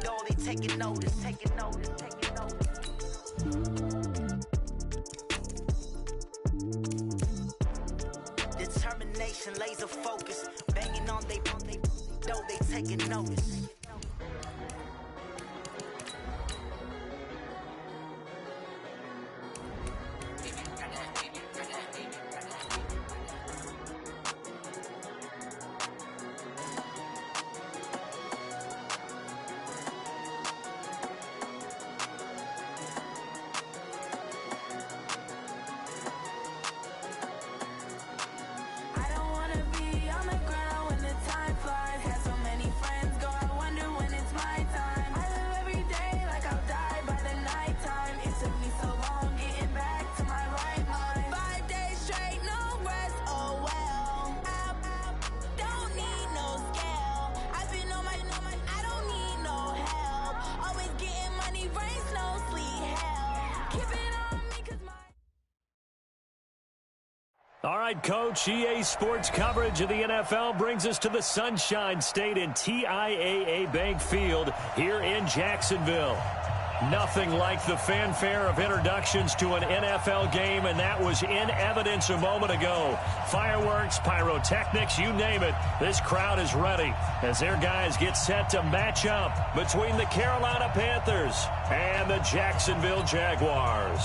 all, they taking notice, taking notice, taking notice. Determination, laser focus, banging on they though they taking notice. All right, Coach, EA Sports coverage of the NFL brings us to the Sunshine State in TIAA Bank Field here in Jacksonville. Nothing like the fanfare of introductions to an NFL game, and that was in evidence a moment ago. Fireworks, pyrotechnics, you name it. This crowd is ready as their guys get set to match up between the Carolina Panthers and the Jacksonville Jaguars.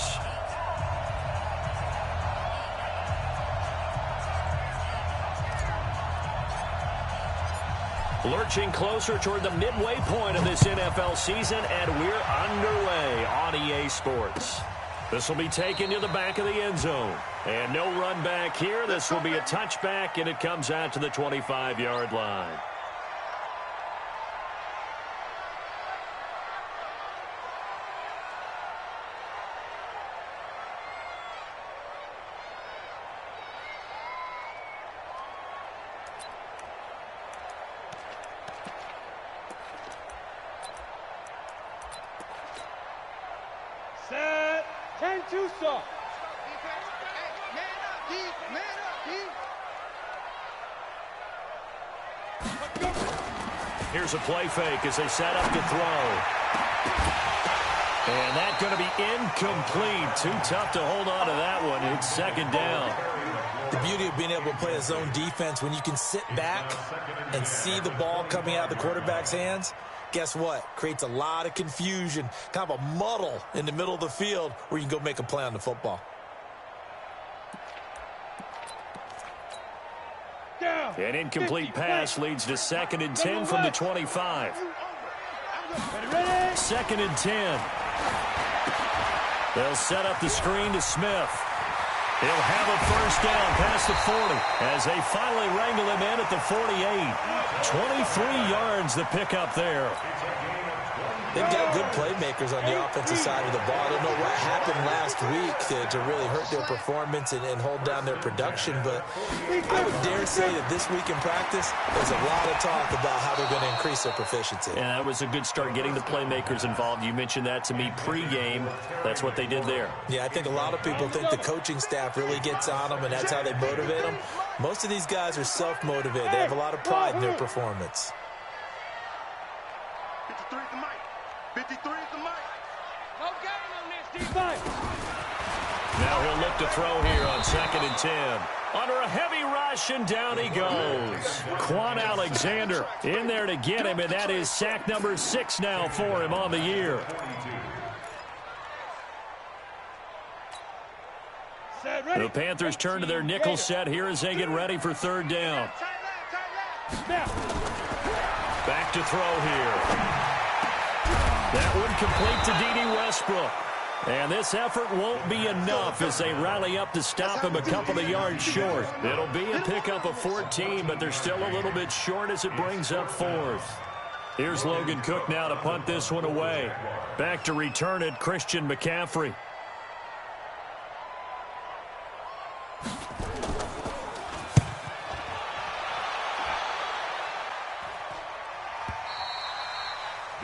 Lurching closer toward the midway point of this NFL season, and we're underway on EA Sports. This will be taken to the back of the end zone. And no run back here. This will be a touchback, and it comes out to the 25-yard line. Here's a play fake as they set up to throw. And that's going to be incomplete. Too tough to hold on to that one. It's second down. The beauty of being able to play a zone defense, when you can sit back and see the ball coming out of the quarterback's hands, guess what? Creates a lot of confusion, kind of a muddle in the middle of the field where you can go make a play on the football. An incomplete pass leads to 2nd and 10 from the 25. 2nd and 10. They'll set up the screen to Smith. He'll have a first down past the 40 as they finally wrangle him in at the 48. 23 yards the pickup there. They've got good playmakers on the offensive side of the ball. I don't know what happened last week to really hurt their performance and hold down their production, but I would dare say that this week in practice, there's a lot of talk about how they're going to increase their proficiency. Yeah, that was a good start, getting the playmakers involved. You mentioned that to me pregame. That's what they did there. Yeah, I think a lot of people think the coaching staff really gets on them, and that's how they motivate them. Most of these guys are self-motivated. They have a lot of pride in their performance. 53 is the mic. 53 is the mic. No game on this defense. Now he'll look to throw here on 2nd and 10. Under a heavy rush, and down he goes. Quan Alexander in there to get him, and that is sack number 6 now for him on the year. The Panthers turn to their nickel set here as they get ready for 3rd down. Back to throw here. That one complete to D.D. Westbrook. And this effort won't be enough as they rally up to stop him a couple of yards short. It'll be a pickup of 14, but they're still a little bit short as it brings up 4th. Here's Logan Cook now to punt this one away. Back to return it, Christian McCaffrey.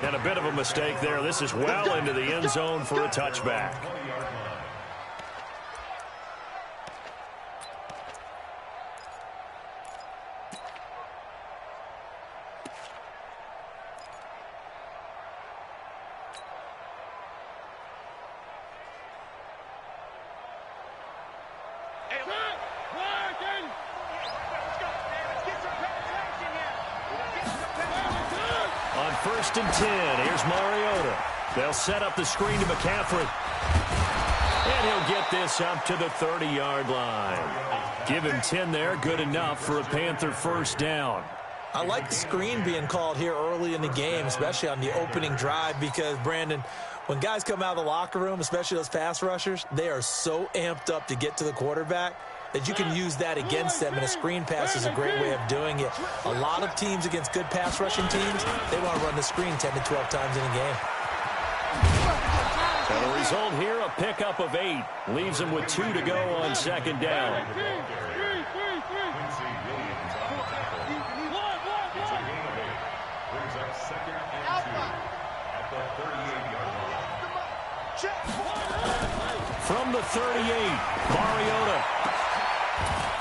And a bit of a mistake there. This is well into the end zone for a touchback. 1st and 10. Here's Mariota. They'll set up the screen to McCaffrey. And he'll get this up to the 30-yard line. Give him 10 there. Good enough for a Panther first down. I like the screen being called here early in the game, especially on the opening drive, because, Brandon, when guys come out of the locker room, especially those pass rushers, they are so amped up to get to the quarterback that you can use that against them, and a screen pass is a great way of doing it. A lot of teams against good pass rushing teams, they want to run the screen 10 to 12 times in a game. So the result here, a pickup of 8. Leaves them with 2 to go on 2nd down. From the 38, Mariota.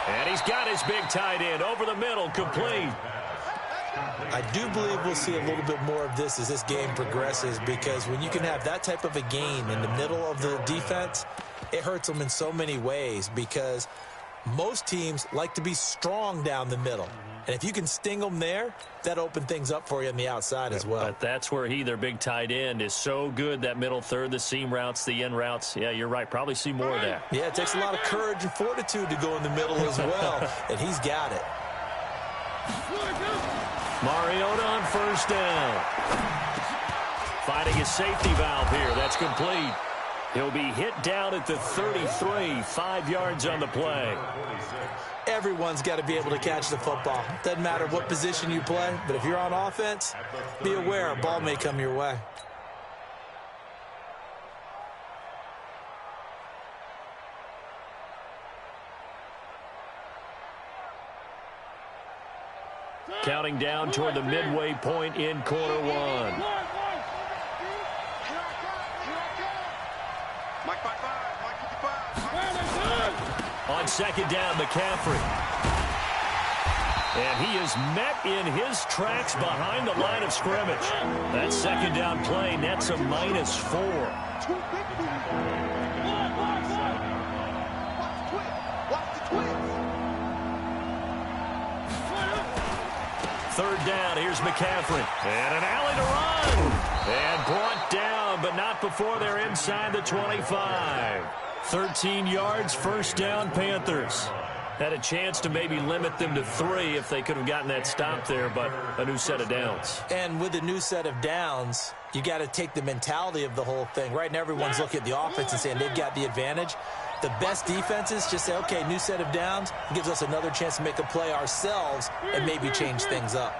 And he's got his big tight end over the middle, complete. I do believe we'll see a little bit more of this as this game progresses, because when you can have that type of a gain in the middle of the defense, it hurts them in so many ways, because most teams like to be strong down the middle. And if you can sting them there, that opens things up for you on the outside as well. But that's where their big tight end, is so good, that middle third, the seam routes, the in routes. Yeah, you're right. Probably see more of that. Yeah, it takes a lot of courage and fortitude to go in the middle as well, and he's got it. Mariota on 1st down. Finding his safety valve here. That's complete. He'll be hit down at the 33, 5 yards on the play. Everyone's got to be able to catch the football. Doesn't matter what position you play, but if you're on offense, be aware a ball may come your way. Counting down toward the midway point in quarter 1. On 2nd down, McCaffrey. And he is met in his tracks behind the line of scrimmage. That 2nd down play nets a -4. Third down, here's McCaffrey. And an alley to run. And brought down, but not before they're inside the 25. 13 yards, 1st down, Panthers. Had a chance to maybe limit them to 3 if they could have gotten that stop there, but a new set of downs. And with a new set of downs, you got to take the mentality of the whole thing. Right now, everyone's looking at the offense and saying they've got the advantage. The best defenses just say, okay, new set of downs, gives us another chance to make a play ourselves and maybe change things up.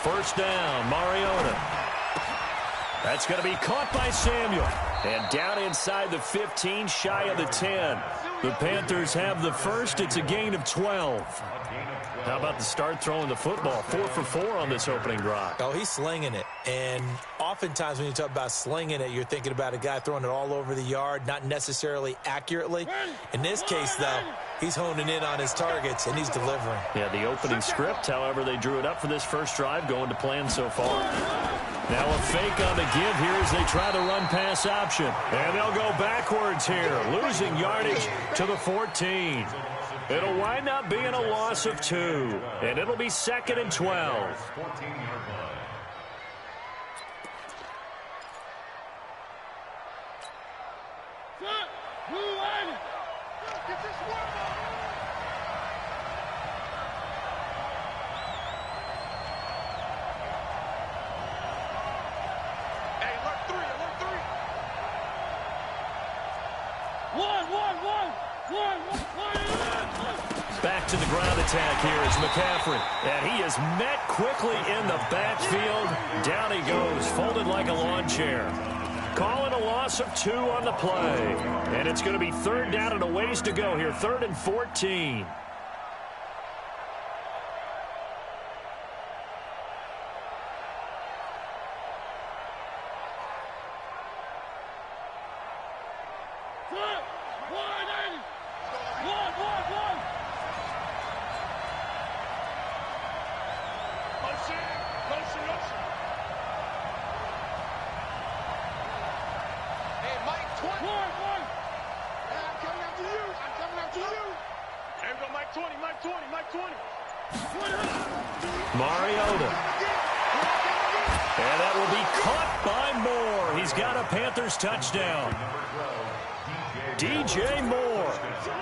First down, Mariota. That's going to be caught by Samuel. And down inside the 15, shy of the 10. The Panthers have the first. It's a gain of 12. How about the start throwing the football? 4 for 4 on this opening drive. Oh, he's slinging it. And oftentimes when you talk about slinging it, you're thinking about a guy throwing it all over the yard, not necessarily accurately. In this case, though, he's honing in on his targets, and he's delivering. Yeah, the opening script, however, they drew it up for this first drive, going to plan so far. Now a fake on the give here as they try the run-pass option. And they'll go backwards here, losing yardage to the 14. It'll wind up being a loss of 2, and it'll be 2nd and 12. Back to the ground attack here is McCaffrey. And he is met quickly in the backfield. Down he goes, folded like a lawn chair. Calling a loss of 2 on the play. And it's going to be 3rd down and a ways to go here. 3rd and 14. Mariota. And that will be caught by Moore. He's got a Panthers touchdown. DJ Moore,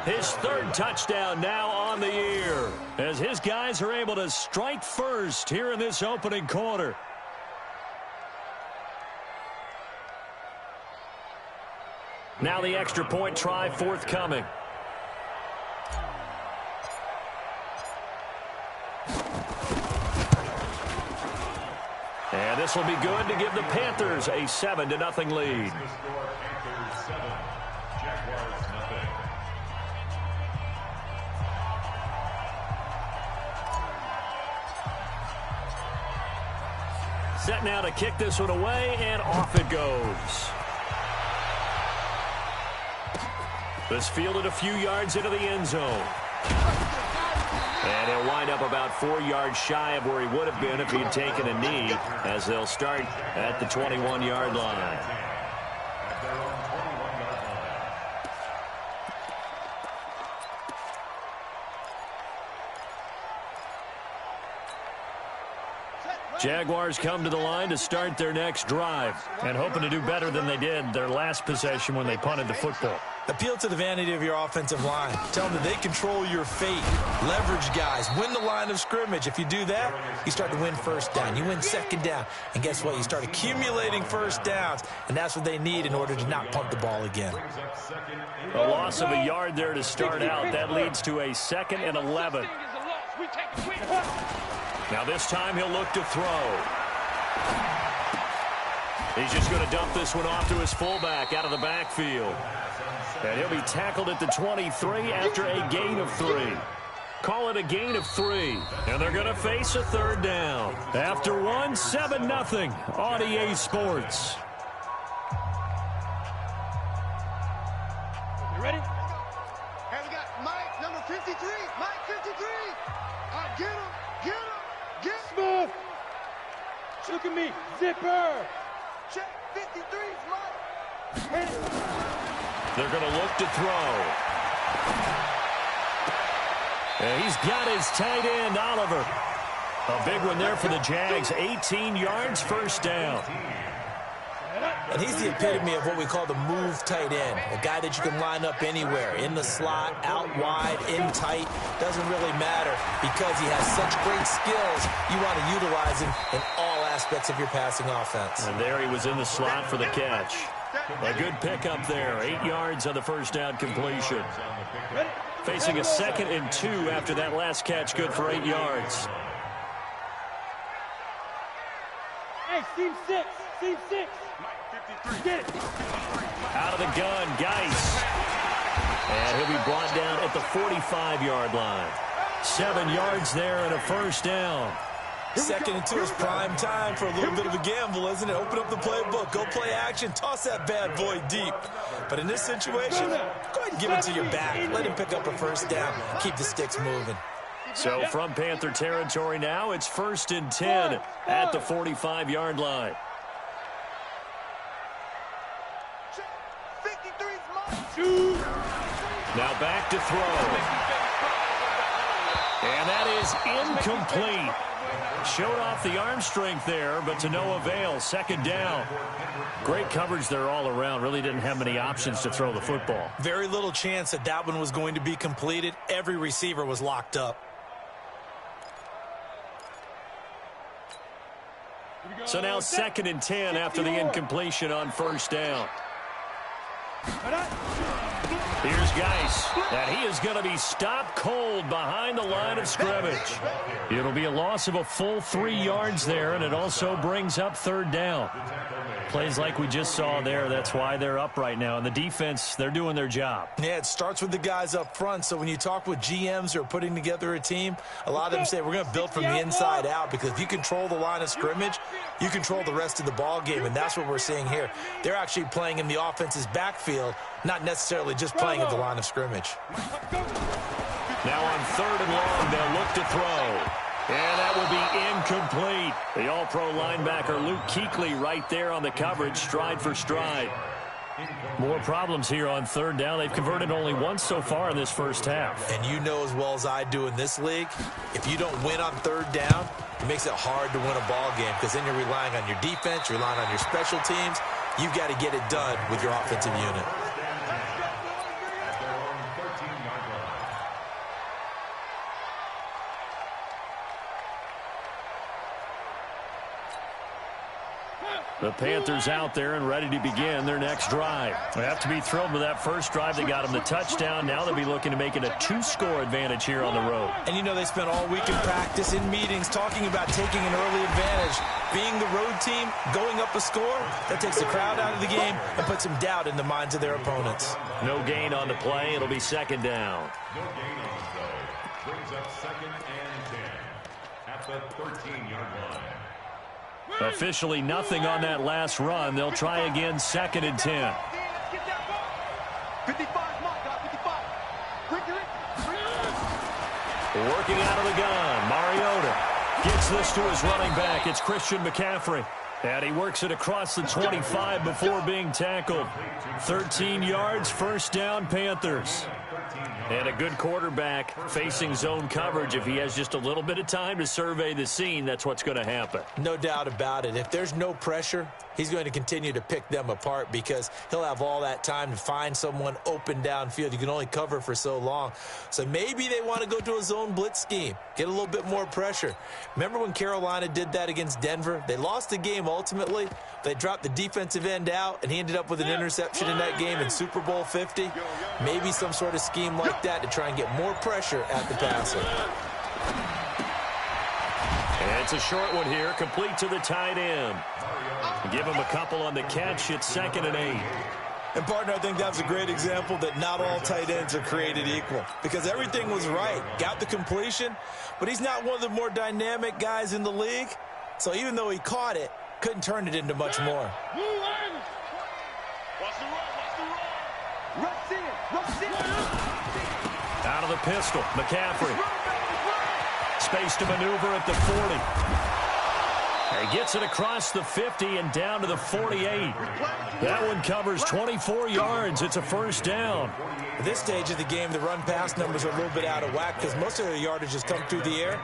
his third touchdown now on the year, as his guys are able to strike first here in this opening quarter. Now the extra point try forthcoming. And this will be good to give the Panthers a 7-0 lead. Set now to kick this one away, and off it goes. This fielded a few yards into the end zone. And he'll wind up about 4 yards shy of where he would have been if he had taken a knee, as they'll start at the 21-yard line. Jaguars come to the line to start their next drive, and hoping to do better than they did their last possession when they punted the football. Appeal to the vanity of your offensive line. Tell them that they control your fate. Leverage guys. Win the line of scrimmage. If you do that, you start to win first down. You win second down. And guess what? You start accumulating first downs. And that's what they need in order to not punt the ball again. A loss of a yard there to start out. That leads to a 2nd and 11. Now this time he'll look to throw. He's just going to dump this one off to his fullback out of the backfield. And he'll be tackled at the 23 after a gain of 3. Call it a gain of 3. And they're going to face a third down. After one, 7-0 on EA Sports. You ready? And we got Mike, number 53. Mike, 53. All right, get him. Get him. Get him. Smooth. Look at me. Zipper. Check 53's Mike. They're going to look to throw. And he's got his tight end, Oliver. A big one there for the Jags. 18 yards, first down. And he's the epitome of what we call the move tight end. A guy that you can line up anywhere. In the slot, out wide, in tight. Doesn't really matter because he has such great skills. You want to utilize him in all aspects of your passing offense. And there he was in the slot for the catch. A good pickup there. 8 yards on the first down completion. Facing a 2nd and 2 after that last catch, good for 8 yards. Hey, team 6. Team 6. Get it. Out of the gun, Geis. And he'll be brought down at the 45-yard line. 7 yards there and a first down. 2nd and 2 is prime time for a little bit of a gamble, isn't it? Open up the playbook, go play action, toss that bad boy deep. But in this situation, go ahead and give it to your back. Let him pick up a first down. Keep the sticks moving. So from Panther territory now, it's 1st and 10 at the 45-yard line. Now back to throw. And that is incomplete. Showed off the arm strength there, but to no avail. 2nd down. Great coverage there all around. Really didn't have many options to throw the football. Very little chance that that one was going to be completed. Every receiver was locked up. So now 2nd and 10 after the incompletion on first down. Here's Geis, and he is going to be stopped cold behind the line of scrimmage. It'll be a loss of a full 3 yards there, and it also brings up 3rd down. Plays like we just saw there, that's why they're up right now. And the defense, they're doing their job. Yeah, it starts with the guys up front. So when you talk with GMs who are putting together a team, a lot of them say we're going to build from the inside out, because if you control the line of scrimmage, you control the rest of the ball game, and that's what we're seeing here. They're actually playing in the offense's backfield, not necessarily just playing at the line of scrimmage. Now on 3rd and long, they'll look to throw. And that will be incomplete. The all-pro linebacker Luke Kuechly right there on the coverage, stride for stride. More problems here on third down. They've converted only once so far in this first half. And you know as well as I do in this league, if you don't win on third down, it makes it hard to win a ball game because then you're relying on your defense, you're relying on your special teams. You've got to get it done with your offensive unit. The Panthers out there and ready to begin their next drive. They have to be thrilled with that first drive. They got them the touchdown. Now they'll be looking to make it a 2-score advantage here on the road. And you know they spent all week in practice, in meetings, talking about taking an early advantage. Being the road team, going up a score, that takes the crowd out of the game and puts some doubt in the minds of their opponents. No gain on the play. It'll be second down. No gain on the play. Brings up 2nd and 10 at the 13-yard line. Officially nothing on that last run. They'll try again, 2nd and 10. 55, Working out of the gun, Mariota gets this to his running back. It's Christian McCaffrey. And he works it across the 25 before being tackled. 13 yards, first down, Panthers. And a good quarterback facing zone coverage. If he has just a little bit of time to survey the scene, that's what's going to happen. No doubt about it. If there's no pressure, he's going to continue to pick them apart because he'll have all that time to find someone open downfield. You can only cover for so long. So maybe they want to go to a zone blitz scheme, get a little bit more pressure. Remember when Carolina did that against Denver? They lost the game ultimately. They dropped the defensive end out, and he ended up with an interception in that game in Super Bowl 50. Maybe some sort of scheme like that to try and get more pressure at the passer. And it's a short one here, complete to the tight end. Give him a couple on the catch. It's 2nd and 8. And, partner, I think that's a great example that not all tight ends are created equal because everything was right. Got the completion, but he's not one of the more dynamic guys in the league. So even though he caught it, couldn't turn it into much more. Out of the pistol, McCaffrey. Space to maneuver at the 40. He gets it across the 50 and down to the 48. That one covers 24 yards. It's a first down. At this stage of the game, the run-pass numbers are a little bit out of whack because most of their yardage has come through the air.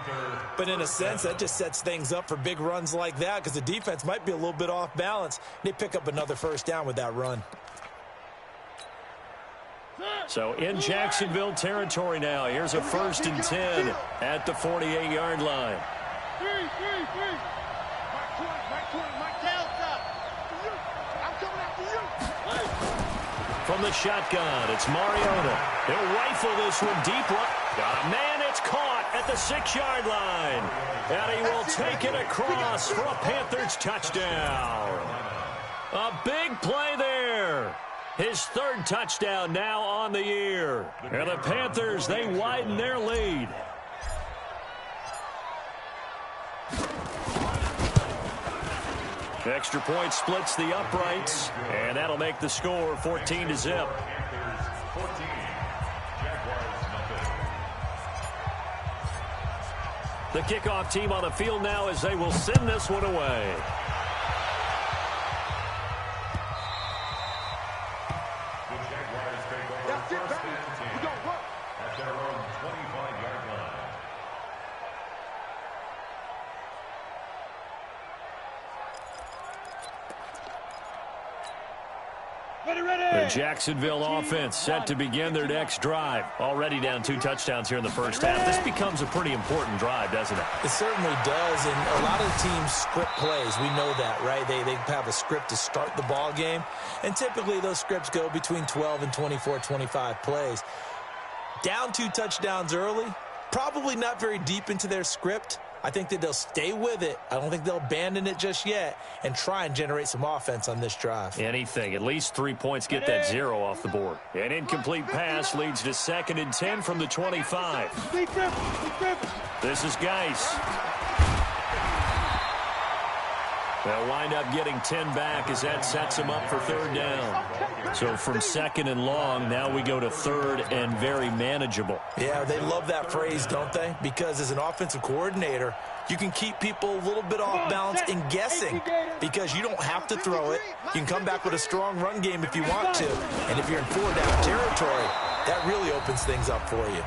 But in a sense, that just sets things up for big runs like that because the defense might be a little bit off balance. They pick up another first down with that run. So in Jacksonville territory now. Here's a 1st and 10 at the 48-yard line. From the shotgun, it's Mariota. He'll rifle this one deep. Man, it's caught at the 6-yard line. And he will take it across for a Panthers touchdown. A big play there. His 3rd touchdown now on the year. And the Panthers, they widen their lead. Extra point splits the uprights, and that'll make the score 14-0. The kickoff team on the field now as they will send this one away. That's it, baby. We're going to work. At their own 25-yard line. The Jacksonville offense set to begin their next drive. Already down 2 touchdowns here in the first half. This becomes a pretty important drive, doesn't it? It certainly does, and a lot of the teams script plays. We know that, right? They have a script to start the ball game, and typically those scripts go between 12 and 24, 25 plays. Down 2 touchdowns early, probably not very deep into their script. I think that they'll stay with it. I don't think they'll abandon it just yet and try and generate some offense on this drive. Anything. At least 3 points get that 0 off the board. An incomplete pass leads to 2nd and 10 from the 25. This is Geis. They'll wind up getting 10 back as that sets them up for third down. So from second and long, now we go to third and very manageable. Yeah, they love that phrase, don't they? Because as an offensive coordinator, you can keep people a little bit off balance and guessing because you don't have to throw it. You can come back with a strong run game if you want to. And if you're in 4-down territory, that really opens things up for you.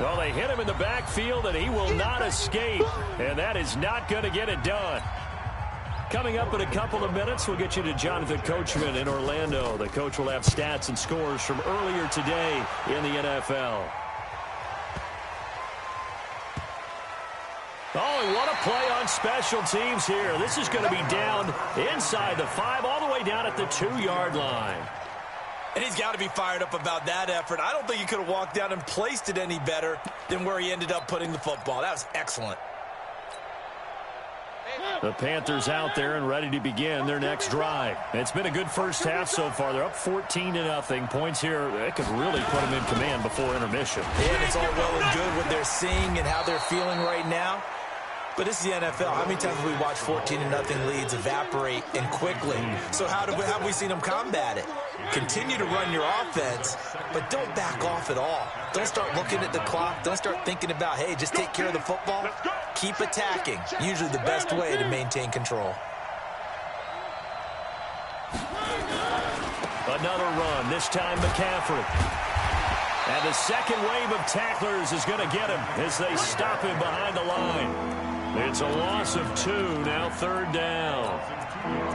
Well, they hit him in the backfield, and he will not escape. And that is not going to get it done. Coming up in a couple of minutes, we'll get you to Jonathan Coachman in Orlando. The coach will have stats and scores from earlier today in the NFL. Oh, and what a play on special teams here. This is going to be down inside the 5, all the way down at the 2-yard line. And he's got to be fired up about that effort. I don't think he could have walked down and placed it any better than where he ended up putting the football. That was excellent. The Panthers out there and ready to begin their next drive. It's been a good first half so far. They're up 14-0. Points here, that could really put them in command before intermission. And it's all well and good what they're seeing and how they're feeling right now. But this is the NFL. How many times have we watched 14-0 leads evaporate and quickly? So how have we seen them combat it? Continue to run your offense, but don't back off at all. Don't start looking at the clock. Don't start thinking about, hey, just take care of the football. Keep attacking. Usually the best way to maintain control. Another run, this time McCaffrey. And the second wave of tacklers is going to get him as they stop him behind the line. It's a loss of 2, now third down.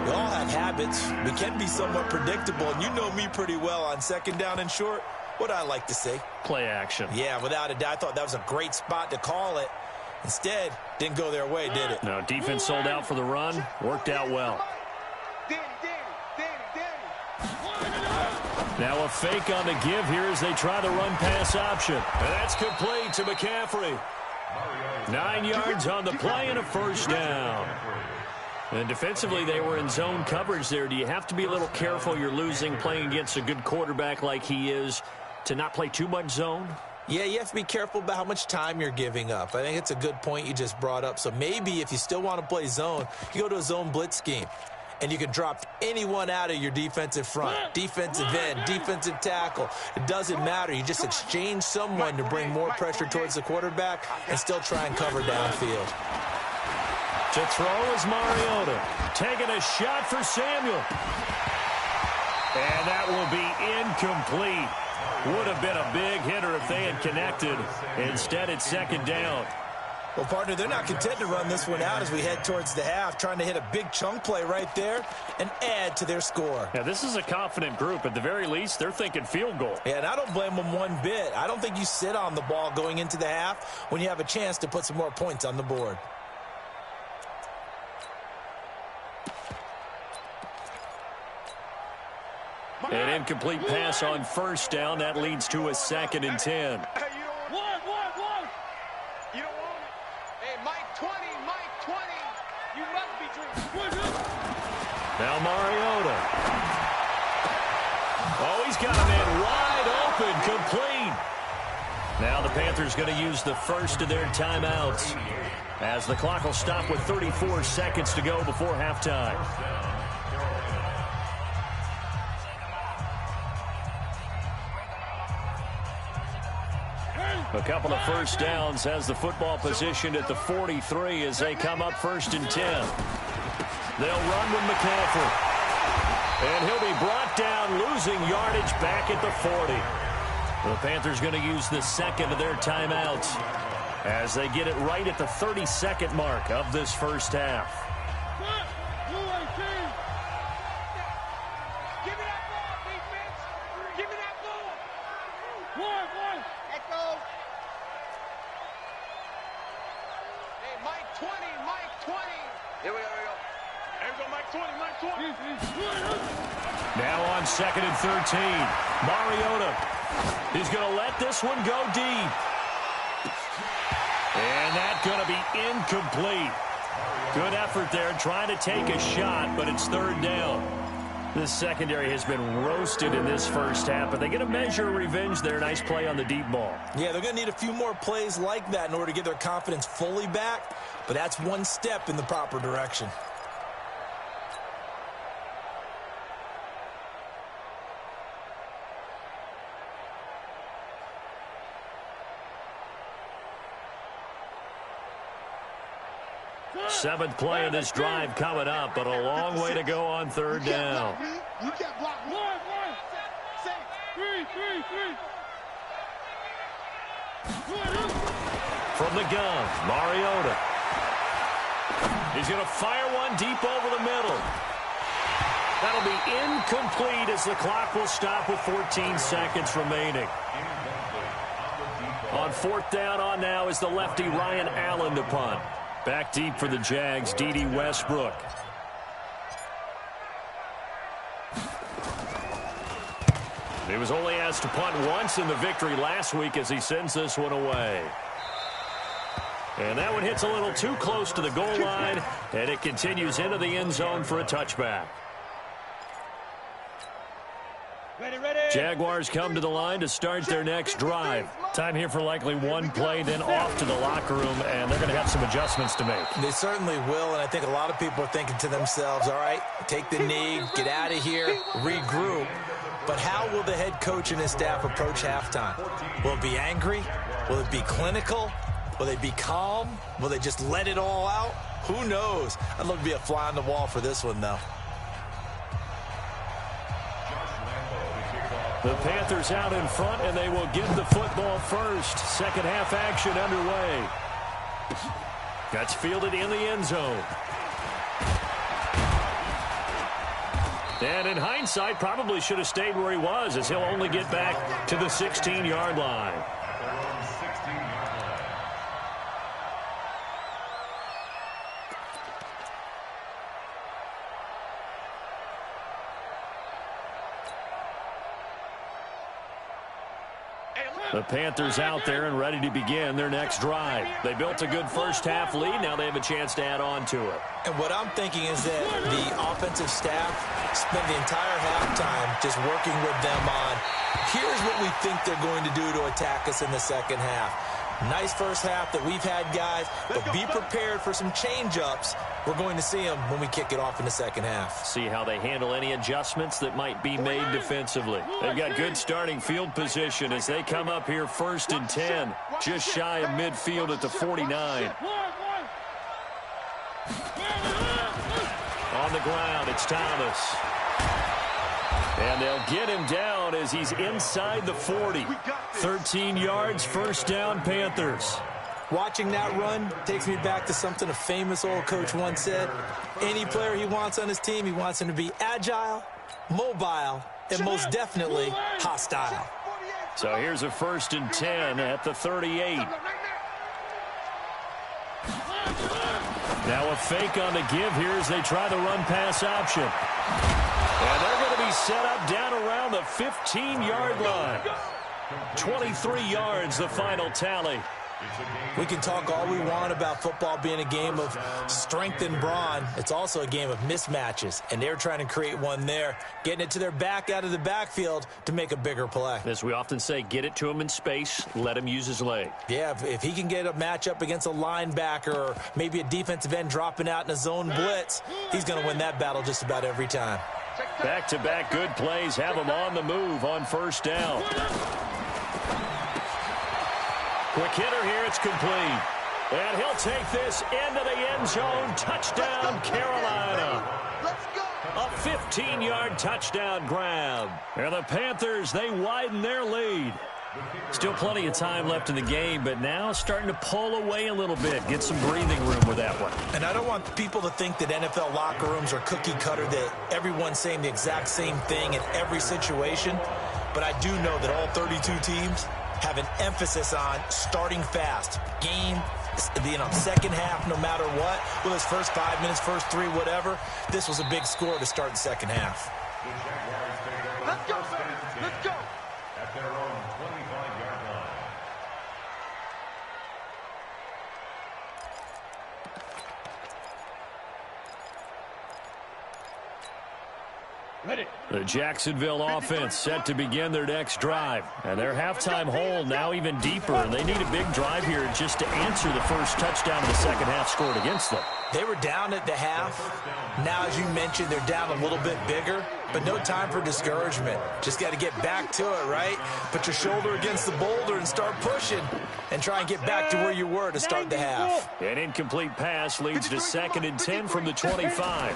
We all have habits. We can be somewhat predictable, and you know me pretty well on second down and short. What I like to say? Play action. Yeah, without a doubt. I thought that was a great spot to call it. Instead, didn't go their way, did it? No, defense sold out for the run. Worked out well. Now a fake on the give here as they try the run-pass option. And that's complete to McCaffrey. 9 yards on the play and a first down. And defensively, they were in zone coverage there. Do you have to be a little careful you're losing playing against a good quarterback like he is to not play too much zone? Yeah, you have to be careful about how much time you're giving up. I think it's a good point you just brought up. So maybe if you still want to play zone, you go to a zone blitz scheme. And you can drop anyone out of your defensive front, defensive end, defensive tackle. It doesn't matter. You just exchange someone to bring more pressure towards the quarterback and still try and cover downfield. To throw is Mariota. Taking a shot for Samuel. And that will be incomplete. Would have been a big hitter if they had connected. Instead, it's second down. Well, partner, they're not content to run this one out as we head towards the half, trying to hit a big chunk play right there and add to their score. Yeah, this is a confident group. At the very least, they're thinking field goal. Yeah, and I don't blame them one bit. I don't think you sit on the ball going into the half when you have a chance to put some more points on the board. An incomplete pass on first down. That leads to a 2nd and 10. Now Mariota. Oh, he's got a man wide open, complete. Now the Panthers going to use the first of their timeouts as the clock will stop with 34 seconds to go before halftime. A couple of first downs has the football positioned at the 43 as they come up 1st and 10. They'll run with McCaffrey. And he'll be brought down, losing yardage back at the 40. The Panthers going to use the second of their timeouts as they get it right at the 32nd mark of this first half. Now on 2nd and 13, Mariota. He's going to let this one go deep. And that's going to be incomplete. Good effort there, trying to take a shot, but it's 3rd down. This secondary has been roasted in this first half, but they get a measure of revenge there. Nice play on the deep ball. Yeah, they're going to need a few more plays like that in order to get their confidence fully back, but that's one step in the proper direction. Seventh play of this drive coming up, but a long way to go on third down. You can't block me. Say, three. From the gun, Mariota. He's going to fire one deep over the middle. That'll be incomplete as the clock will stop with 14 seconds remaining. On fourth down on now is the lefty Ryan Allen to punt. Back deep for the Jags, D.D. Westbrook. He was only asked to punt once in the victory last week as he sends this one away. And that one hits a little too close to the goal line, and it continues into the end zone for a touchback. Jaguars come to the line to start their next drive. Time here for likely one play, then off to the locker room, and they're going to have some adjustments to make. They certainly will, and I think a lot of people are thinking to themselves, all right, take the knee, get out of here, regroup. But how will the head coach and his staff approach halftime? Will it be angry? Will it be clinical? Will they be calm? Will they just let it all out? Who knows? I'd love to be a fly on the wall for this one, though. The Panthers out in front, and they will get the football first. Second half action underway. That's fielded in the end zone. And in hindsight, probably should have stayed where he was, as he'll only get back to the 16-yard line. The Panthers out there and ready to begin their next drive. They built a good first-half lead. Now they have a chance to add on to it. And what I'm thinking is that the offensive staff spent the entire halftime just working with them on, here's what we think they're going to do to attack us in the second half. Nice first half that we've had, guys, but be prepared for some change-ups. We're going to see them when we kick it off in the second half. See how they handle any adjustments that might be made defensively. They've got good starting field position as they come up here 1st and 10, just shy of midfield at the 49. On the ground, it's Thomas. And they'll get him down as he's inside the 40. 13 yards, first down, Panthers. Watching that run takes me back to something a famous old coach once said. Any player he wants on his team, he wants him to be agile, mobile, and most definitely hostile. So here's a 1st and 10 at the 38. Now a fake on the give here as they try the run-pass option. And they're going to be set up down around the 15-yard line. 23 yards, the final tally. We can talk all we want about football being a game of strength and brawn. It's also a game of mismatches, and they're trying to create one there, getting it to their back out of the backfield to make a bigger play. As we often say, get it to him in space, let him use his leg. Yeah, if he can get a matchup against a linebacker or maybe a defensive end dropping out in a zone blitz, he's going to win that battle just about every time. Back-to-back good plays have him on the move on first down. Quick hitter here, it's complete. And he'll take this into the end zone. Touchdown, Carolina. A 15-yard touchdown grab. And the Panthers, they widen their lead. Still plenty of time left in the game, but now starting to pull away a little bit. Get some breathing room with that one. And I don't want people to think that NFL locker rooms are cookie cutter, that everyone's saying the exact same thing in every situation. But I do know that all 32 teams have an emphasis on starting fast. Game, second half, no matter what. Well, it's first 5 minutes, first 3, whatever. This was a big score to start the second half. Let's go, man. Let's go. At their own 25-yard line. The Jacksonville offense set to begin their next drive. And their halftime hole now even deeper. And they need a big drive here just to answer the first touchdown of the second half scored against them. They were down at the half. Now, as you mentioned, they're down a little bit bigger. But no time for discouragement. Just got to get back to it, right? Put your shoulder against the boulder and start pushing. And try and get back to where you were to start the half. An incomplete pass leads to 2nd and 10 from the 25.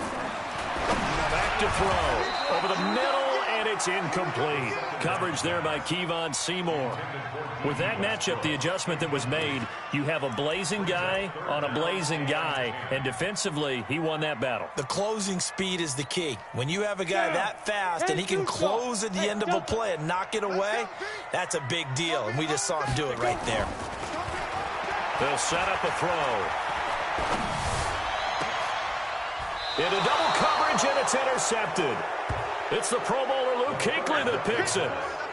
Back to throw. Over the middle, and it's incomplete. Coverage there by Kevon Seymour. With that matchup, the adjustment that was made, you have a blazing guy on a blazing guy, and defensively, he won that battle. The closing speed is the key. When you have a guy that fast and he can close at the end of a play and knock it away, that's a big deal, and we just saw him do it right there. They'll set up a throw. Into double coverage, and it's intercepted. It's the Pro Bowler Luke Kuechly that picks it.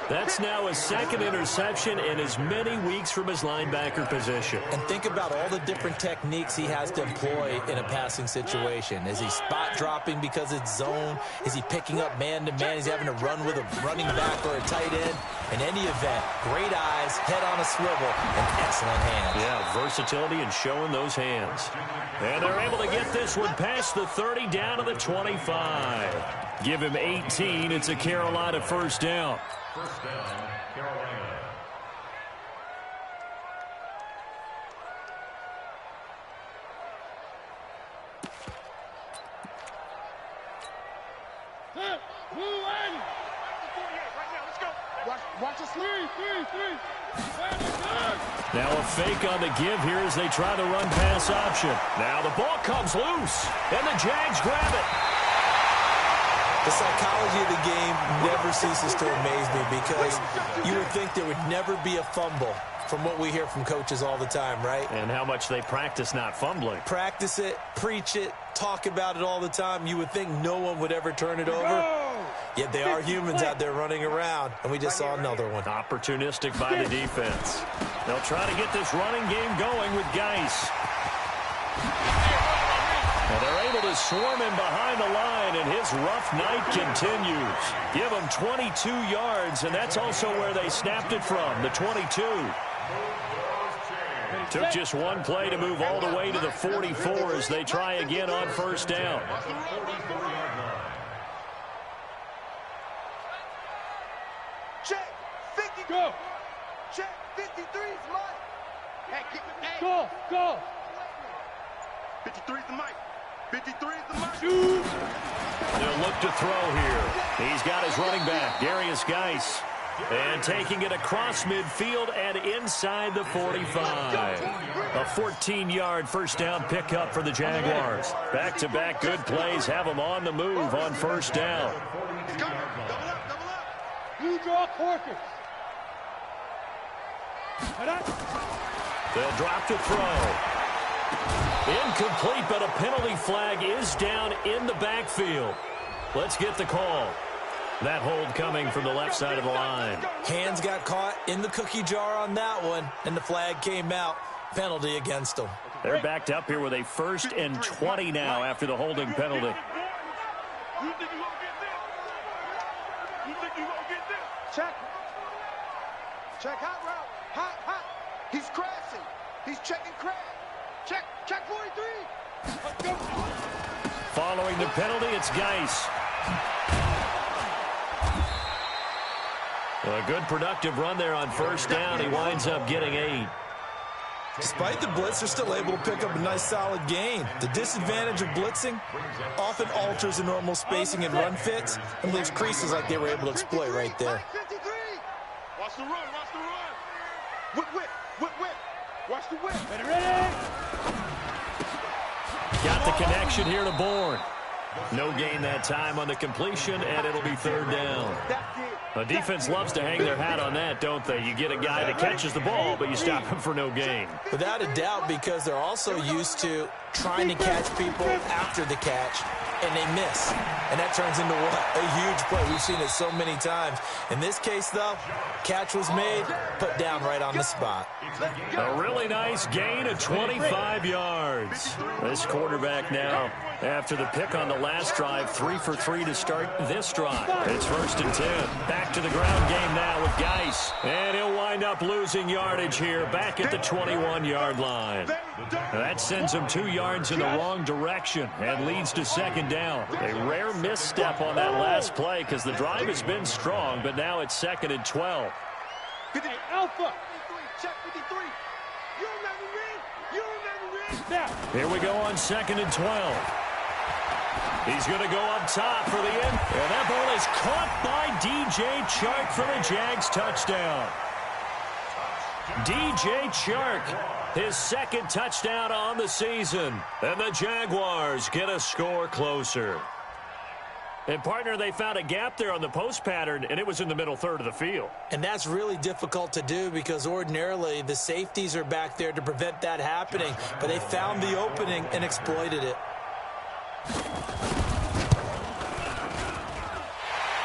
That's now his 2nd interception in as many weeks from his linebacker position. And think about all the different techniques he has to employ in a passing situation. Is he spot dropping because it's zone? Is he picking up man-to-man? Is he having to run with a running back or a tight end? In any event, great eyes, head on a swivel, and excellent hands. Yeah, versatility and showing those hands. And they're able to get this one past the 30 down to the 25. Give him 18. It's a Carolina first down. First down, Carolina. Watch us. Three. Now a fake on the give here as they try the run-pass option. Now the ball comes loose, and the Jags grab it. The psychology of the game never ceases to amaze me because you would think there would never be a fumble from what we hear from coaches all the time, right? And how much they practice not fumbling. Practice it, preach it, talk about it all the time. You would think no one would ever turn it over. Yet they are humans out there running around, and we just saw another one. Opportunistic by the defense. They'll try to get this running game going with Geis. And they're able to swarm him behind the line, and his rough night continues. Give him 22 yards, and that's also where they snapped it from, the 22. Took just one play to move all the way to the 44 as they try again on first down. Check 50. Go. Check 53's Mike. Hey, go. 53's the Mike. 53's the Mike. They'll look to throw here. He's got his running back, Darius Geis. And taking it across midfield and inside the 45. A 14-yard first down pickup for the Jaguars. Back-to-back good plays have them on the move on first down. Double up. You draw quarters. They'll drop to throw. Incomplete, but a penalty flag is down in the backfield. Let's get the call. That hold coming from the left side of the line. Hands got caught in the cookie jar on that one, and the flag came out. Penalty against them. They're backed up here with a 1st and 20 now after the holding penalty. You think you gonna get this? You think you gonna get this? Check hot route. Hot. He's crashing. He's checking crash. Check 43. Following the penalty, it's Geis. A good productive run there on first down. He winds up getting 8. Despite the blitz, they're still able to pick up a nice, solid gain. The disadvantage of blitzing often alters the normal spacing and run fits and leaves creases like they were able to exploit right there. 53. Watch the run. Whip. Watch the whip. Ready? Got the connection here to Bourne. No gain that time on the completion, and it'll be 3rd down. The defense loves to hang their hat on that, don't they? You get a guy that catches the ball, but you stop him for no gain. Without a doubt, because they're also used to trying to catch people after the catch. and they miss. And that turns into what? A huge play. We've seen it so many times. In this case, though, catch was made, put down right on the spot. A really nice gain of 25 yards. This quarterback now, after the pick on the last drive, 3 for 3 to start this drive. It's 1st and 10. Back to the ground game now with Geis. And he'll wind up losing yardage here, back at the 21-yard line. That sends him 2 yards in the wrong direction and leads to 2nd down. A rare misstep on that last play because the drive has been strong, but now it's 2nd and 12. Alpha. Check 53. You remember me? You remember me? Now. Here we go on 2nd and 12. He's going to go up top for the end. And that ball is caught by DJ Chark for the Jags touchdown. DJ Chark, his 2nd touchdown on the season. And the Jaguars get a score closer. And, partner, they found a gap there on the post pattern, and it was in the middle third of the field. And that's really difficult to do because ordinarily the safeties are back there to prevent that happening. But they found the opening and exploited it.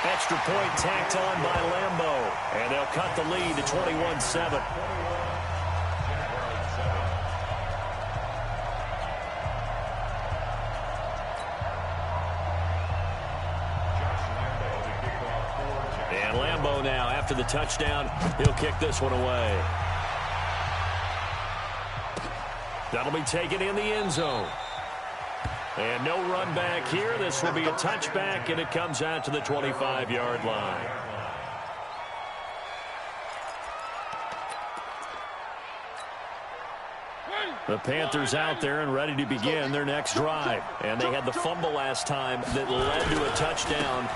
Extra point tacked on by Lambeau. And they'll cut the lead to 21-7. And Lambeau now, after the touchdown, he'll kick this one away. That'll be taken in the end zone. And no run back here. This will be a touchback, and it comes out to the 25-yard line. The Panthers out there and ready to begin their next drive. And they had the fumble last time that led to a touchdown.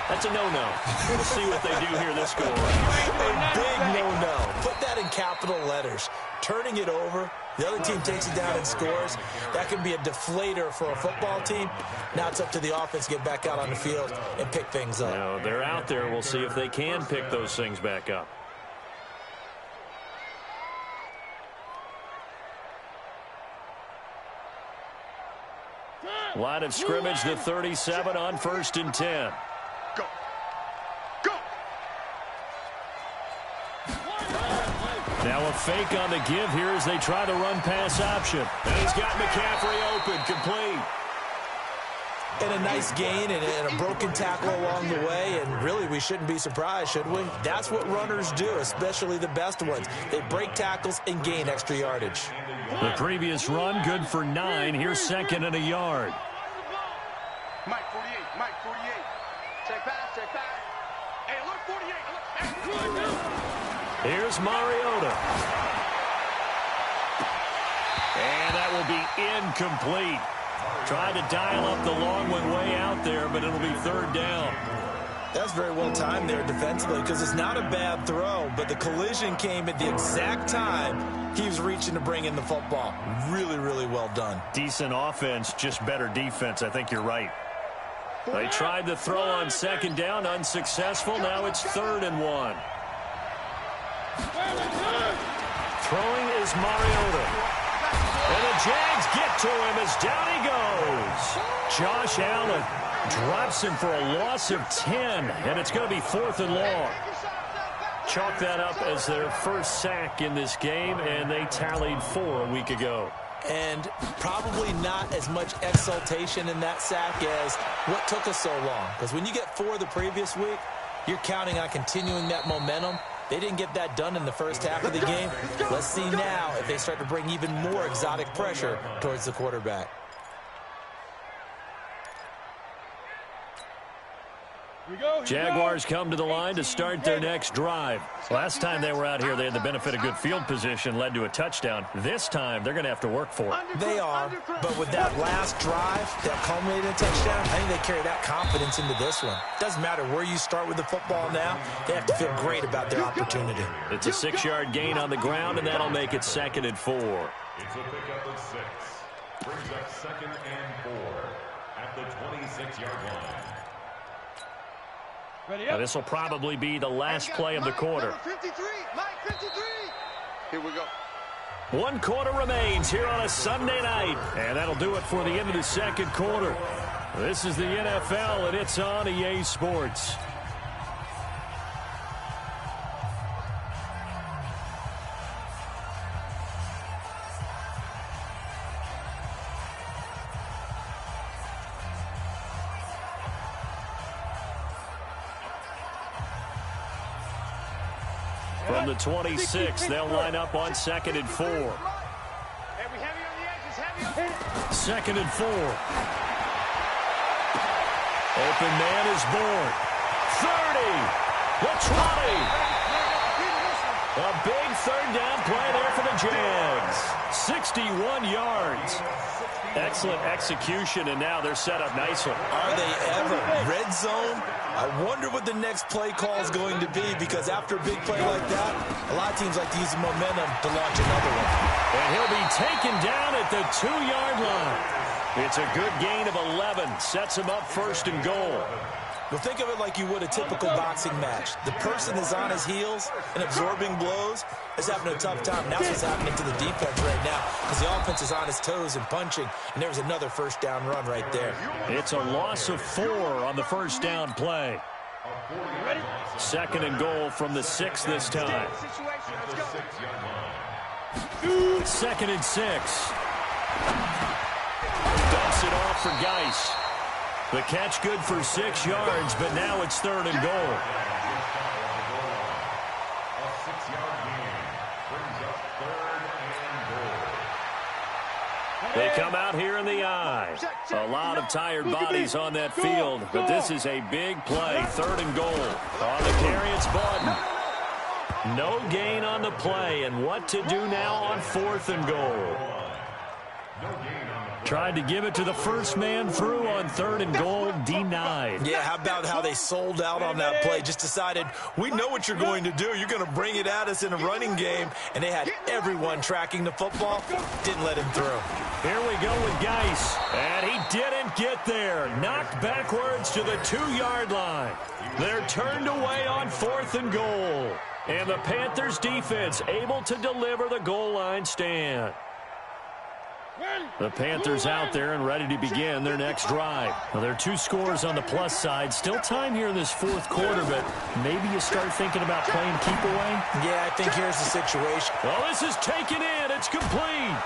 That's a no-no. We'll see what they do here this go around. A big no-no. Put that in capital letters. Turning it over, the other team takes it down and scores. That can be a deflator for a football team. Now it's up to the offense to get back out on the field and pick things up. Now, they're out there. We'll see if they can pick those things back up. Line of scrimmage, the 37 on 1st and 10. Go. Go. Now a fake on the give here as they try the run-pass option. And he's got McCaffrey open, complete. And a nice gain and a broken tackle along the way. And really, we shouldn't be surprised, should we? That's what runners do, especially the best ones. They break tackles and gain extra yardage. The previous run, good for 9. Here's 2nd and a yard. Mike 48. Mike 48. Check pass. Check pass. Hey, look, 48. Here's Mariota. And that will be incomplete. Tried to dial up the long one way out there, but it'll be 3rd down. That's very well timed there defensively because it's not a bad throw, but the collision came at the exact time he was reaching to bring in the football. Really, really well done. Decent offense, just better defense. I think you're right. They tried the throw on 2nd down, unsuccessful. Now it's 3rd and 1. Throwing is Mariota. And the Jags get to him as down he goes. Josh Allen drops him for a loss of 10, and it's going to be 4th and long. Chalk that up as their first sack in this game, and they tallied 4 a week ago. And probably not as much exultation in that sack as what took us so long. Because when you get 4 the previous week, you're counting on continuing that momentum. They didn't get that done in the first half of the game. Let's see now if they start to bring even more exotic pressure towards the quarterback. Jaguars come to the line to start their next drive. Last time they were out here, they had the benefit of good field position, led to a touchdown. This time, they're going to have to work for it. They are, but with that last drive that culminated in a touchdown, I think they carry that confidence into this one. Doesn't matter where you start with the football now, they have to feel great about their opportunity. It's a 6-yard gain on the ground, and that'll make it 2nd and 4. It's a pickup of 6. Brings up 2nd and 4 at the 26-yard line. Now, this will probably be the last play of the quarter. Mike 53. Mike 53. Here we go. 1 quarter remains here on a Sunday night. And that'll do it for the end of the 2nd quarter. This is the NFL, and it's on EA Sports. From the 26, they'll line up on 2nd and 4. Second and 4. Open man is born. 30. The 20. A big third down play there for the Jags. 61 yards. Excellent execution, and now they're set up nicely. Are they ever? Red zone? I wonder what the next play call is going to be, because after a big play like that, a lot of teams like to use the momentum to launch another one. And he'll be taken down at the 2-yard line. It's a good gain of 11. Sets him up 1st and goal. Well, think of it like you would a typical boxing match. The person is on his heels and absorbing blows is having a tough time. That's what's happening to the defense right now, because the offense is on his toes and punching, and there's another first down run right there. It's a loss of 4 on the first down play. 2nd and goal from the 6 this time. 2nd and 6. Dumps it off for Geis. The catch good for 6 yards, but now it's 3rd and goal. They come out here in the I. A lot of tired bodies on that field, but this is a big play. 3rd and goal. On the carry, it's Bawden. No gain on the play, and what to do now on 4th and goal. Tried to give it to the first man through on 3rd and goal, denied. Yeah, how about how they sold out on that play? Just decided, we know what you're going to do. You're going to bring it at us in a running game. And they had everyone tracking the football. Didn't let him through. Here we go with Geis. And he didn't get there. Knocked backwards to the 2-yard line. They're turned away on 4th and goal. And the Panthers defense able to deliver the goal line stand. The Panthers out there and ready to begin their next drive. Well, there are 2 scores on the plus side. Still time here in this 4th quarter, but maybe you start thinking about playing keep away. Yeah, I think here's the situation. Well, this is taken in. It's complete.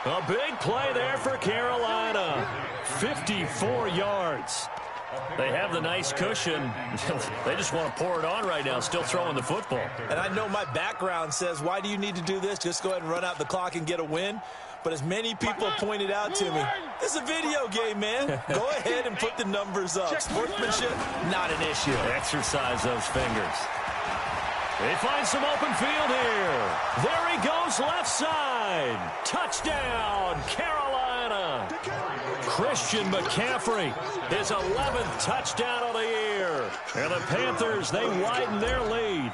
A big play there for Carolina. 54 yards. They have the nice cushion. They just want to pour it on right now, still throwing the football. And I know my background says, why do you need to do this? Just go ahead and run out the clock and get a win. But as many people pointed out to me, it's a video game, man. Go ahead and put the numbers up. Sportsmanship, not an issue. Exercise those fingers. They find some open field here. There he goes, left side. Touchdown, Carolina. Christian McCaffrey, his 11th touchdown of the year. And the Panthers, they widen their lead.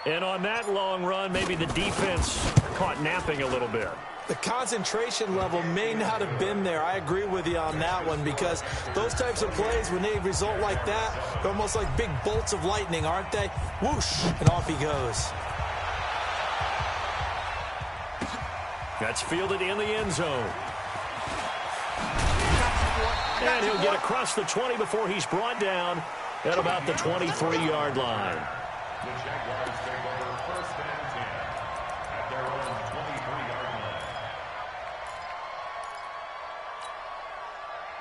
And on that long run, maybe the defense caught napping a little bit. The concentration level may not have been there. I agree with you on that one, because those types of plays, when they result like that, they're almost like big bolts of lightning, aren't they? Whoosh, and off he goes. That's fielded in the end zone. And he'll get across the 20 before he's brought down at about the 23-yard line. The Jaguars take over 1st and 10 at their own 23-yard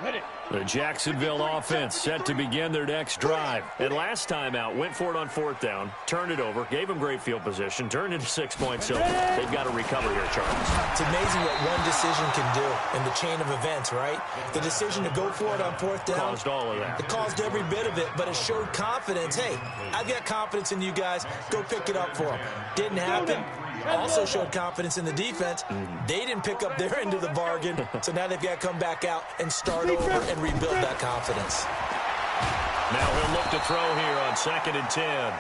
line. The Jacksonville offense set to begin their next drive. And last time out, went for it on 4th down, turned it over, gave them great field position, turned into 6 points. So they've got to recover here, Charles. It's amazing what one decision can do in the chain of events, right? The decision to go for it on 4th down caused all of that. It caused every bit of it, but it showed confidence. Hey, I've got confidence in you guys. Go pick it up for them. Didn't happen. Also showed confidence in the defense. They didn't pick up their end of the bargain, so now they've got to come back out and start over and rebuild that confidence. Now he'll look to throw here on 2nd and 10.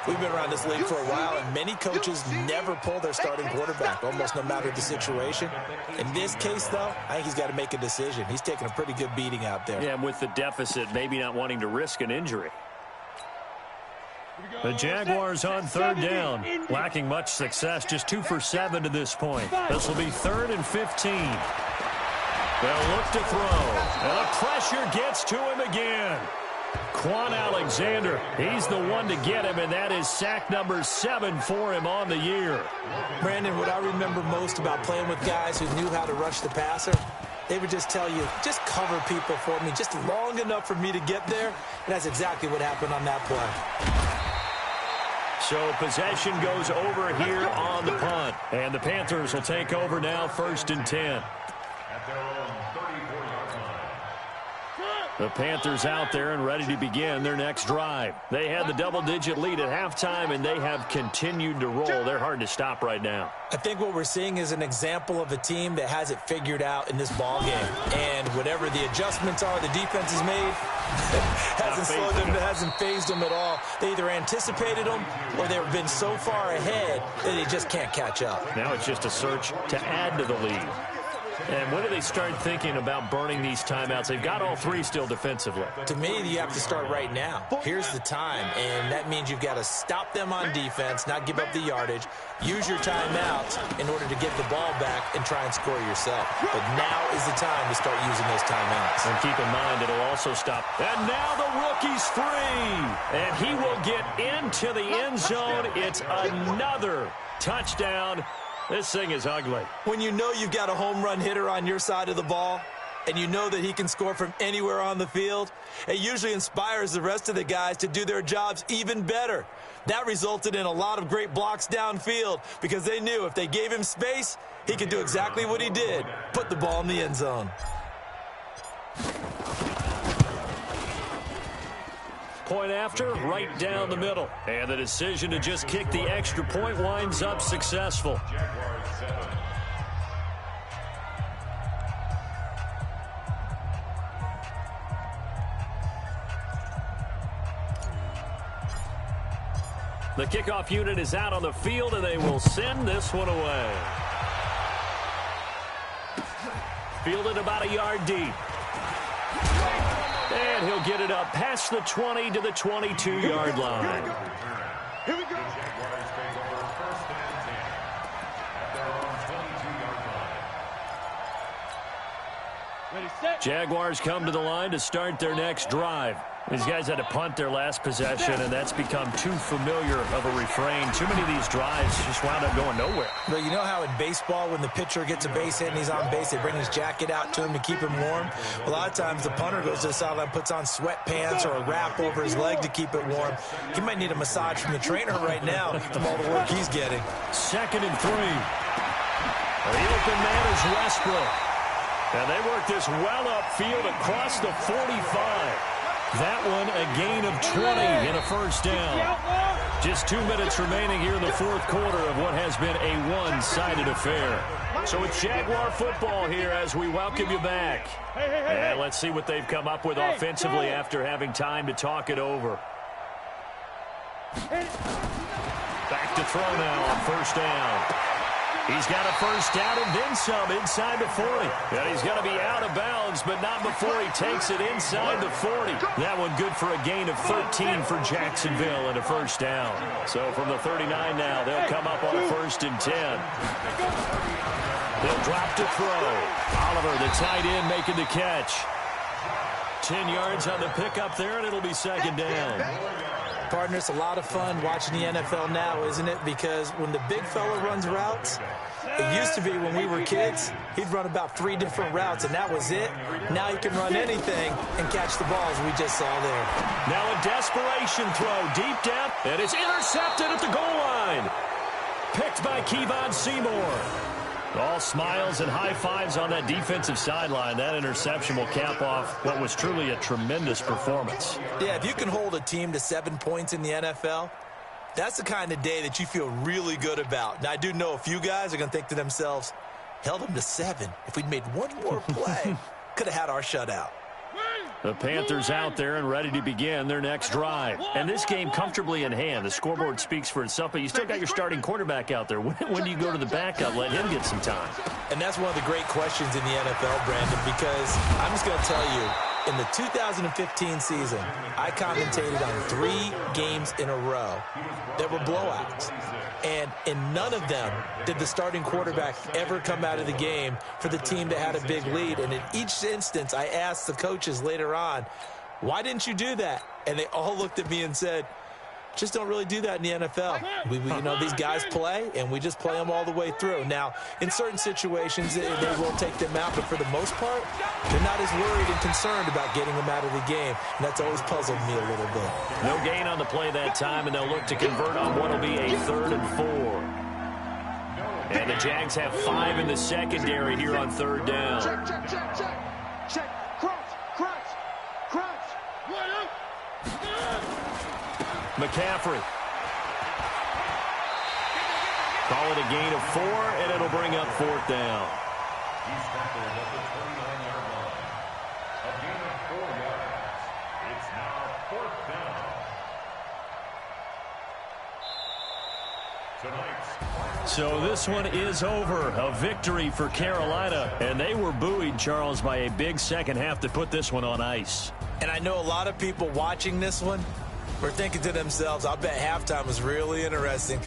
We've been around this league for a while, and many coaches never pull their starting quarterback, almost no matter the situation. In this case, though, I think he's got to make a decision. He's taking a pretty good beating out there. Yeah, and with the deficit, maybe not wanting to risk an injury. The Jaguars on 3rd down, lacking much success, just 2 for 7 to this point. This will be 3rd and 15. They'll look to throw. And the pressure gets to him again. Quan Alexander, he's the one to get him, and that is sack number 7 for him on the year. Brandon, what I remember most about playing with guys who knew how to rush the passer, they would just tell you, just cover people for me, just long enough for me to get there. And that's exactly what happened on that play. So possession goes over here on the punt. And the Panthers will take over now, 1st and 10. At their own 34-yard line. The Panthers out there and ready to begin their next drive. They had the double-digit lead at halftime, and they have continued to roll. They're hard to stop right now. I think what we're seeing is an example of a team that has it figured out in this ball game. And whatever the adjustments are the defense has made, hasn't slowed them, hasn't phased them at all. They either anticipated them or they've been so far ahead that they just can't catch up. Now it's just a search to add to the lead. And when do they start thinking about burning these timeouts? They've got all 3 still defensively. To me, you have to start right now. Here's the time, and that means you've got to stop them on defense, not give up the yardage, use your timeouts in order to get the ball back and try and score yourself. But now is the time to start using those timeouts. And keep in mind, it'll also stop. And now the rookie's free. And he will get into the end zone. It's another touchdown. This thing is ugly. When you know you've got a home run hitter on your side of the ball, and you know that he can score from anywhere on the field, it usually inspires the rest of the guys to do their jobs even better. That resulted in a lot of great blocks downfield because they knew if they gave him space, he could do exactly what he did, put the ball in the end zone. Point after, right down the middle. And the decision to just kick the extra point winds up successful. Jaguars 7. The kickoff unit is out on the field, and they will send this one away. Fielded about a yard deep. And he'll get it up past the 20 to the 22-yard line. Here we go. Jaguars take over 1st and 10 at their own 22-yard line. Ready, set. Jaguars come to the line to start their next drive. These guys had to punt their last possession, and that's become too familiar of a refrain. Too many of these drives just wound up going nowhere. But you know how in baseball, when the pitcher gets a base hit and he's on base, they bring his jacket out to him to keep him warm? A lot of times the punter goes to the sideline, puts on sweatpants or a wrap over his leg to keep it warm. He might need a massage from the trainer right now from all the work he's getting. 2nd and 3. The open man is Westbrook. And they work this well upfield across the 45. That one a gain of 20 in a first down. Just 2 minutes remaining here in the 4th quarter of what has been a one-sided affair. So it's Jaguar football here as we welcome you back. And let's see what they've come up with offensively after having time to talk it over. Back to throw now on 1st down. He's got a first down and then some inside the 40. And he's going to be out of bounds, but not before he takes it inside the 40. That one good for a gain of 13 for Jacksonville and a first down. So from the 39 now, they'll come up on a 1st and 10. They'll drop to throw. Oliver, the tight end, making the catch. 10 yards on the pickup there, and it'll be 2nd down. Partner, it's a lot of fun watching the NFL now, isn't it? Because when the big fella runs routes, it used to be when we were kids, he'd run about 3 different routes, and that was it. Now he can run anything and catch the balls we just saw there. Now a desperation throw deep down, and it's intercepted at the goal line. Picked by Kevon Seymour. All smiles and high fives on that defensive sideline. That interception will cap off what was truly a tremendous performance. Yeah, if you can hold a team to 7 points in the NFL, that's the kind of day that you feel really good about. Now, I do know a few guys are going to think to themselves, held them to 7. If we'd made one more play, could have had our shutout. The Panthers out there and ready to begin their next drive. And this game comfortably in hand. The scoreboard speaks for itself, but you still got your starting quarterback out there. When do you go to the backup, let him get some time? And that's one of the great questions in the NFL, Brandon, because I'm just going to tell you, in the 2015 season, I commentated on 3 games in a row that were blowouts. And in none of them did the starting quarterback ever come out of the game for the team that had a big lead. And in each instance, I asked the coaches later on, why didn't you do that? And they all looked at me and said, just don't really do that in the NFL. You know, these guys play, and we just play them all the way through. Now, in certain situations, they will take them out, but for the most part, they're not as worried and concerned about getting them out of the game, and that's always puzzled me a little bit. No gain on the play that time, and they'll look to convert on what will be a 3rd and 4. And the Jags have 5 in the secondary here on 3rd down. Check, check, check, check. Check. Crouch, crouch, crouch. What up? McCaffrey. Call it a gain of 4, and it'll bring up 4th down. He's tackled at the 29-yard line. A gain of 4 yards. It's now 4th down. Tonight's So this one is over. A victory for Carolina. And they were buoyed, Charles, by a big second half to put this one on ice. And I know a lot of people watching this one were thinking to themselves, I bet halftime was really interesting.